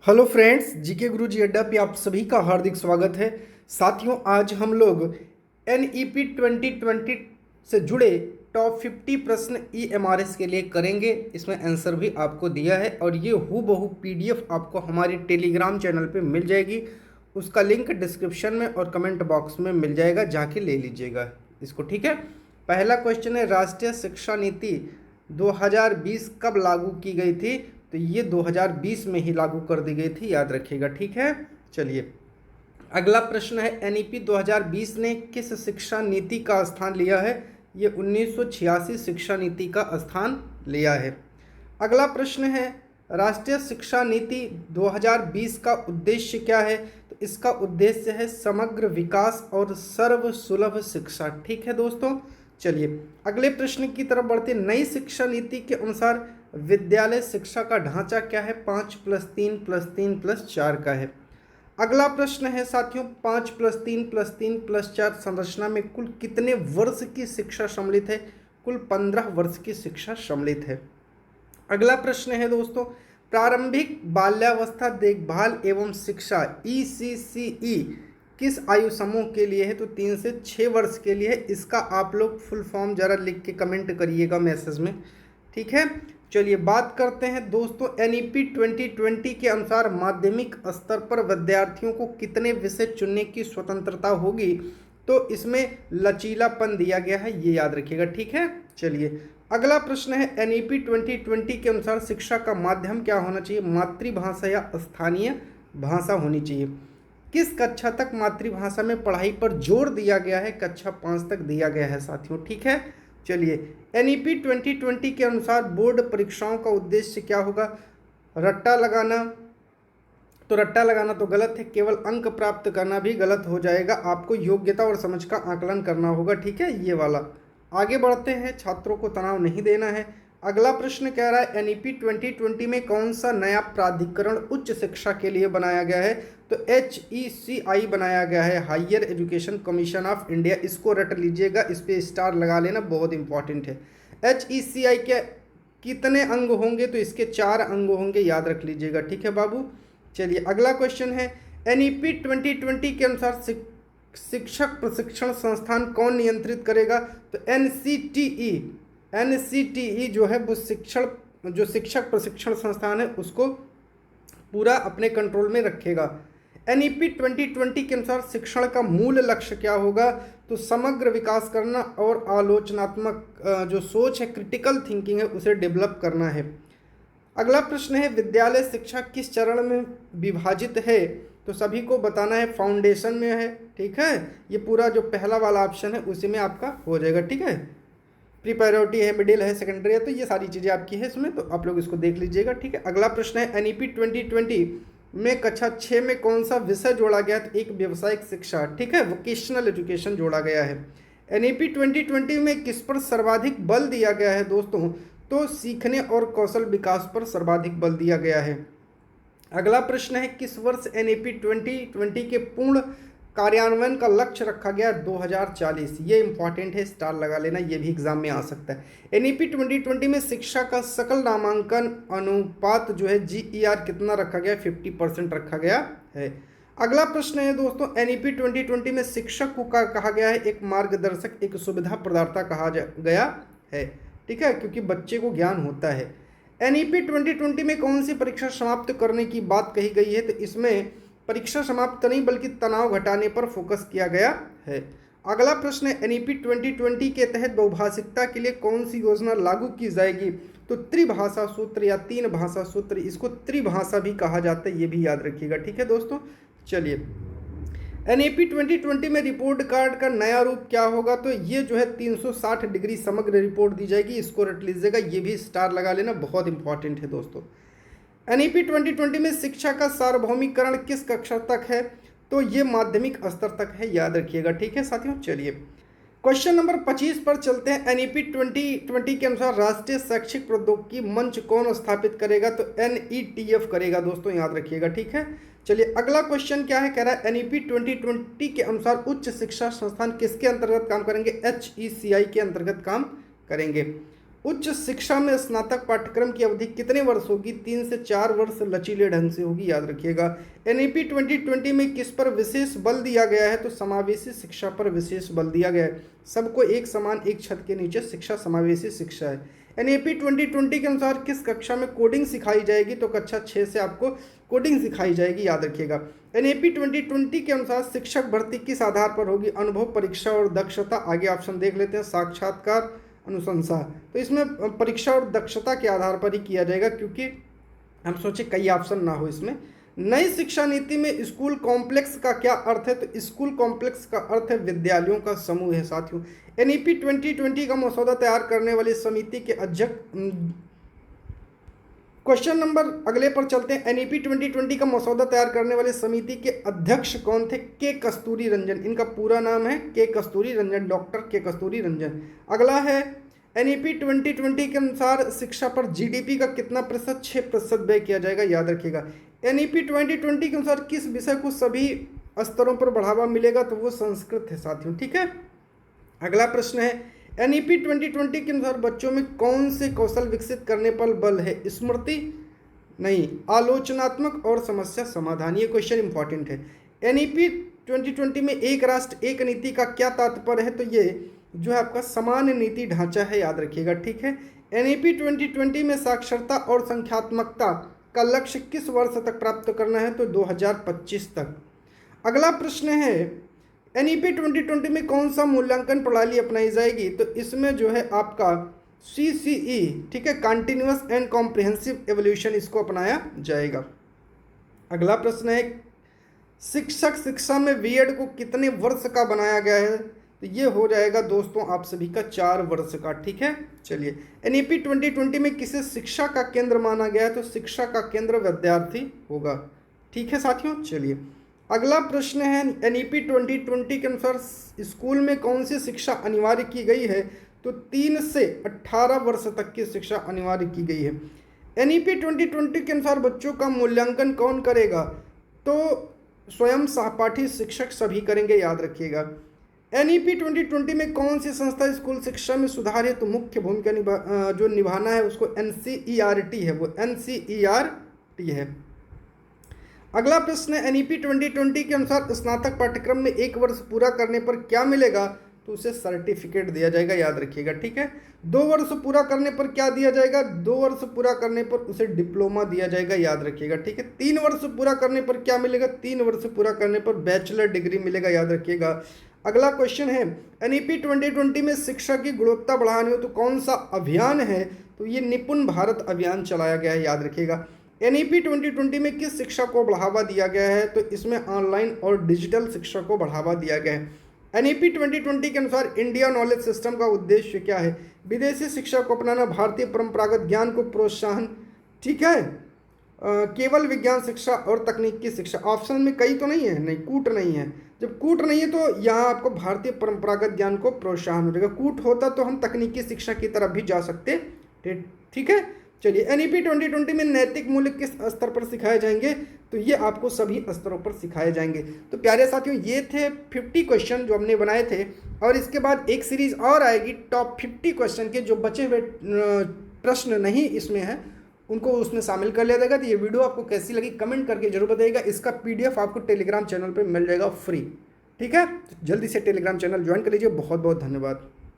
Hello friends, GK गुरु जी अड्डा पे आप सभी का हार्दिक स्वागत है। साथियों, आज हम लोग NEP 2020 से जुड़े टॉप 50 प्रश्न EMRS के लिए करेंगे। इसमें आंसर भी आपको दिया है और ये हूबहू PDF आपको हमारे टेलीग्राम चैनल पे मिल जाएगी। उसका लिंक डिस्क्रिप्शन में और कमेंट बॉक्स में मिल जाएगा, जाके ले लीजिएगा इसको। ठीक है। पहला क्वेश्चन है, राष्ट्रीय शिक्षा नीति 2020 कब लागू की गई थी? तो ये 2020 में ही लागू कर दी गई थी, याद रखिएगा। ठीक है। चलिए, अगला प्रश्न है, NEP 2020 ने किस शिक्षा नीति का स्थान लिया है? ये 1986 शिक्षा नीति का स्थान लिया है। अगला प्रश्न है, राष्ट्रीय शिक्षा नीति 2020 का उद्देश्य क्या है? तो इसका उद्देश्य है समग्र विकास और सर्वसुलभ शिक्षा। ठीक है दोस्तों। चलिए, अगले प्रश्न की तरफ बढ़ते। नई शिक्षा नीति के अनुसार विद्यालय शिक्षा का ढांचा क्या है? 5+3+3+4 का है। अगला प्रश्न है साथियों, 5+3+3+4 संरचना में कुल कितने वर्ष की शिक्षा सम्मिलित है? कुल 15 वर्ष की शिक्षा सम्मिलित है। अगला प्रश्न है दोस्तों, प्रारंभिक बाल्यावस्था देखभाल एवं शिक्षा ECCE किस आयु समूह के लिए है? तो 3 से 6 वर्ष के लिए है। इसका आप लोग फुल फॉर्म जरा लिख के कमेंट करिएगा मैसेज में। ठीक है। चलिए, बात करते हैं दोस्तों, NEP 2020 के अनुसार माध्यमिक स्तर पर विद्यार्थियों को कितने विषय चुनने की स्वतंत्रता होगी? तो इसमें लचीलापन दिया गया है, ये याद रखिएगा। ठीक है। चलिए, अगला प्रश्न है, NEP 2020 के अनुसार शिक्षा का माध्यम क्या होना चाहिए? मातृभाषा या स्थानीय भाषा होनी चाहिए। किस कक्षा तक मातृभाषा में पढ़ाई पर जोर दिया गया है? कक्षा 5 तक दिया गया है साथियों। ठीक है। चलिए, NEP 2020 के अनुसार बोर्ड परीक्षाओं का उद्देश्य क्या होगा? रट्टा लगाना तो गलत है। केवल अंक प्राप्त करना भी गलत हो जाएगा। आपको योग्यता और समझ का आकलन करना होगा। ठीक है, ये वाला। आगे बढ़ते हैं, छात्रों को तनाव नहीं देना है। अगला प्रश्न कह रहा है, NEP 2020 में कौन सा नया प्राधिकरण उच्च शिक्षा के लिए बनाया गया है? तो HECI बनाया गया है, higher education commission of India. इसको रट लीजिएगा, इस पर स्टार लगा लेना, बहुत इंपॉर्टेंट है। HECI के कितने अंग होंगे? तो इसके 4 अंग होंगे, याद रख लीजिएगा। ठीक है बाबू। चलिए, अगला क्वेश्चन है, NEP 2020 के अनुसार शिक्षक प्रशिक्षण संस्थान कौन नियंत्रित करेगा? तो NCTE जो है वो शिक्षक प्रशिक्षण संस्थान है, उसको पूरा अपने कंट्रोल में रखेगा। NEP 2020 के अनुसार शिक्षण का मूल लक्ष्य क्या होगा? तो समग्र विकास करना और आलोचनात्मक जो सोच है, क्रिटिकल थिंकिंग है, उसे डेवलप करना है। अगला प्रश्न है, विद्यालय शिक्षा किस चरण में विभाजित है? तो सभी को बताना है, फाउंडेशन में है। ठीक है। ये पूरा जो पहला वाला ऑप्शन है उसी में आपका हो जाएगा। ठीक है। प्री प्रायोरिटी है, मिडिल है, सेकेंडरी है, तो ये सारी चीज़ें आपकी है इसमें, तो आप लोग इसको देख लीजिएगा। ठीक है। अगला प्रश्न है, NEP 2020 में कक्षा 6 में कौन सा विषय जोड़ा गया? तो एक व्यावसायिक शिक्षा। ठीक है, वोकेशनल एजुकेशन जोड़ा गया है। NEP 2020 में किस पर सर्वाधिक बल दिया गया है दोस्तों? तो सीखने और कौशल विकास पर सर्वाधिक बल दिया गया है। अगला प्रश्न है, किस वर्ष NEP 2020 के पूर्ण कार्यान्वयन का लक्ष्य रखा गया? 2040। ये इंपॉर्टेंट है, स्टार लगा लेना, ये भी एग्जाम में आ सकता है। NEP 2020 में शिक्षा का सकल नामांकन अनुपात जो है GER कितना रखा गया? 50% रखा गया है। अगला प्रश्न है दोस्तों, NEP 2020 में शिक्षक को कहा गया है एक मार्गदर्शक, एक सुविधा प्रदाता कहा गया है। ठीक है, क्योंकि बच्चे को ज्ञान होता है। NEP 2020 में कौन सी परीक्षा समाप्त करने की बात कही गई है? तो इसमें परीक्षा समाप्त नहीं बल्कि तनाव घटाने पर फोकस किया गया है। अगला प्रश्न है, NEP 2020 के तहत बहुभाषिकता के लिए कौन सी योजना लागू की जाएगी? तो त्रिभाषा सूत्र या 3 भाषा सूत्र, इसको त्रिभाषा भी कहा जाता है, ये भी याद रखिएगा। ठीक है दोस्तों। चलिए, NEP 2020 में रिपोर्ट कार्ड का नया रूप क्या होगा? तो ये जो है 360 डिग्री समग्र रिपोर्ट दी जाएगी, इसको रट लीजिएगा, ये भी स्टार लगा लेना, बहुत इंपॉर्टेंट है दोस्तों। NEP 2020 में शिक्षा का सार्वभौमिकरण किस कक्षा तक है? तो ये माध्यमिक स्तर तक है, याद रखिएगा। ठीक है साथियों। चलिए, क्वेश्चन नंबर 25 पर चलते हैं। NEP 2020 के अनुसार राष्ट्रीय शैक्षिक प्रौद्योगिकी मंच कौन स्थापित करेगा? तो NETF करेगा दोस्तों, याद रखिएगा। ठीक है। चलिए, अगला क्वेश्चन क्या है, कह रहा है NEP 2020 के अनुसार उच्च शिक्षा संस्थान किसके अंतर्गत काम करेंगे? HECI के अंतर्गत काम करेंगे। उच्च शिक्षा में स्नातक पाठ्यक्रम की अवधि कितने वर्ष होगी? 3 से 4 वर्ष लचीले ढंग से होगी, याद रखिएगा। एनईपी 2020 में किस पर विशेष बल दिया गया है? तो समावेशी शिक्षा पर विशेष बल दिया गया है। सबको एक समान एक छत के नीचे शिक्षा समावेशी शिक्षा है। एनईपी 2020 के अनुसार किस कक्षा में कोडिंग सिखाई जाएगी? तो कक्षा 6 से आपको कोडिंग सिखाई जाएगी, याद रखिएगा। एनईपी 2020 के अनुसार शिक्षक भर्ती किस आधार पर होगी? अनुभव, परीक्षा और दक्षता। आगे ऑप्शन देख लेते हैं, साक्षात्कार, अनुशंसा। तो इसमें परीक्षा और दक्षता के आधार पर ही किया जाएगा, क्योंकि हम सोचे कई ऑप्शन ना हो इसमें। नई शिक्षा नीति में स्कूल कॉम्प्लेक्स का क्या अर्थ है? तो स्कूल कॉम्प्लेक्स का अर्थ है विद्यालयों का समूह है साथियों। एनईपी 2020 का मसौदा तैयार करने वाली समिति के अध्यक्ष, क्वेश्चन नंबर अगले पर चलते हैं। एनईपी 2020 का मसौदा तैयार करने वाली समिति के अध्यक्ष कौन थे? के कस्तूरी रंजन। इनका पूरा नाम है के कस्तूरी रंजन, डॉक्टर के कस्तूरी रंजन। अगला है एनईपी 2020 के अनुसार शिक्षा पर जीडीपी का कितना प्रतिशत? 6% व्यय किया जाएगा, याद रखिएगा। एनईपी 2020 के अनुसार किस विषय को सभी स्तरों पर बढ़ावा मिलेगा? तो वो संस्कृत है साथियों, ठीक है। अगला प्रश्न है एनईपी 2020 के अनुसार बच्चों में कौन से कौशल विकसित करने पर बल है? स्मृति नहीं, आलोचनात्मक और समस्या समाधान। ये क्वेश्चन इंपॉर्टेंट है। एनईपी 2020 में एक राष्ट्र एक नीति का क्या तात्पर्य है? तो ये जो है आपका समान नीति ढांचा है, याद रखिएगा, ठीक है। एनईपी 2020 में साक्षरता और संख्यात्मकता का लक्ष्य किस वर्ष तक प्राप्त करना है? तो 2025 तक। अगला प्रश्न है एनईपी 2020 में कौन सा मूल्यांकन प्रणाली अपनाई जाएगी? तो इसमें जो है आपका सीसीई, ठीक है, कंटिन्यूअस एंड कॉम्प्रिहेंसिव एवोल्यूशन, इसको अपनाया जाएगा। अगला प्रश्न है शिक्षक शिक्षा में बीएड को कितने वर्ष का बनाया गया है? तो ये हो जाएगा दोस्तों आप सभी का 4 वर्ष का, ठीक है। चलिए, एनईपी 2020 में किसे शिक्षा का केंद्र माना गया है? तो शिक्षा का केंद्र विद्यार्थी होगा, ठीक है साथियों। चलिए, अगला प्रश्न है एनईपी 2020 के अनुसार स्कूल में कौन सी शिक्षा अनिवार्य की गई है? तो 3 से 18 वर्ष तक की शिक्षा अनिवार्य की गई है। एनईपी 2020 के अनुसार बच्चों का मूल्यांकन कौन करेगा? तो स्वयं सहपाठी शिक्षक सभी करेंगे, याद रखिएगा। एनईपी 2020 में कौन सी संस्था स्कूल शिक्षा में सुधार है? तो मुख्य भूमिका जो निभाना है उसको एनसीईआरटी है, वो एनसीईआरटी है। अगला प्रश्न है एनईपी 2020 के अनुसार स्नातक पाठ्यक्रम में 1 वर्ष पूरा करने पर क्या मिलेगा? तो उसे सर्टिफिकेट दिया जाएगा, याद रखिएगा, ठीक है। 2 वर्ष पूरा करने पर क्या दिया जाएगा? 2 वर्ष पूरा करने पर उसे डिप्लोमा दिया जाएगा, याद रखिएगा, ठीक है। 3 वर्ष पूरा करने पर क्या मिलेगा? 3 वर्ष पूरा करने पर बैचलर डिग्री मिलेगा, याद रखिएगा। अगला क्वेश्चन है एनईपी 2020 में शिक्षा की गुणवत्ता बढ़ानी हो तो कौन सा अभियान है? तो ये निपुण भारत अभियान चलाया गया है, याद रखिएगा। एनईपी 2020 में किस शिक्षा को बढ़ावा दिया गया है? तो इसमें ऑनलाइन और डिजिटल शिक्षा को बढ़ावा दिया गया है। एनईपी 2020 के अनुसार इंडिया नॉलेज सिस्टम का उद्देश्य क्या है? विदेशी शिक्षा को अपनाना, भारतीय परंपरागत ज्ञान को प्रोत्साहन, ठीक है, केवल विज्ञान शिक्षा और तकनीकी शिक्षा। ऑप्शन में कई तो नहीं है, नहीं, कूट नहीं है। जब कूट नहीं है तो यहाँ आपको भारतीय परंपरागत ज्ञान को प्रोत्साहन हो जाएगा। कूट होता तो हम तकनीकी शिक्षा की तरफ भी जा सकते, ठीक है। चलिए, एनईपी 2020 में नैतिक मूल्य किस स्तर पर सिखाए जाएंगे? तो ये आपको सभी स्तरों पर सिखाए जाएंगे। तो प्यारे साथियों, ये थे 50 क्वेश्चन जो हमने बनाए थे, और इसके बाद एक सीरीज और आएगी टॉप 50 क्वेश्चन के, जो बचे हुए प्रश्न नहीं इसमें है उनको उसमें शामिल कर लिया जाएगा। तो ये वीडियो आपको कैसी लगी कमेंट करके जरूर बताइएगा। इसका PDF आपको टेलीग्राम चैनल पर मिल जाएगा फ्री, ठीक है। जल्दी से टेलीग्राम चैनल ज्वाइन कर लीजिए। बहुत बहुत धन्यवाद।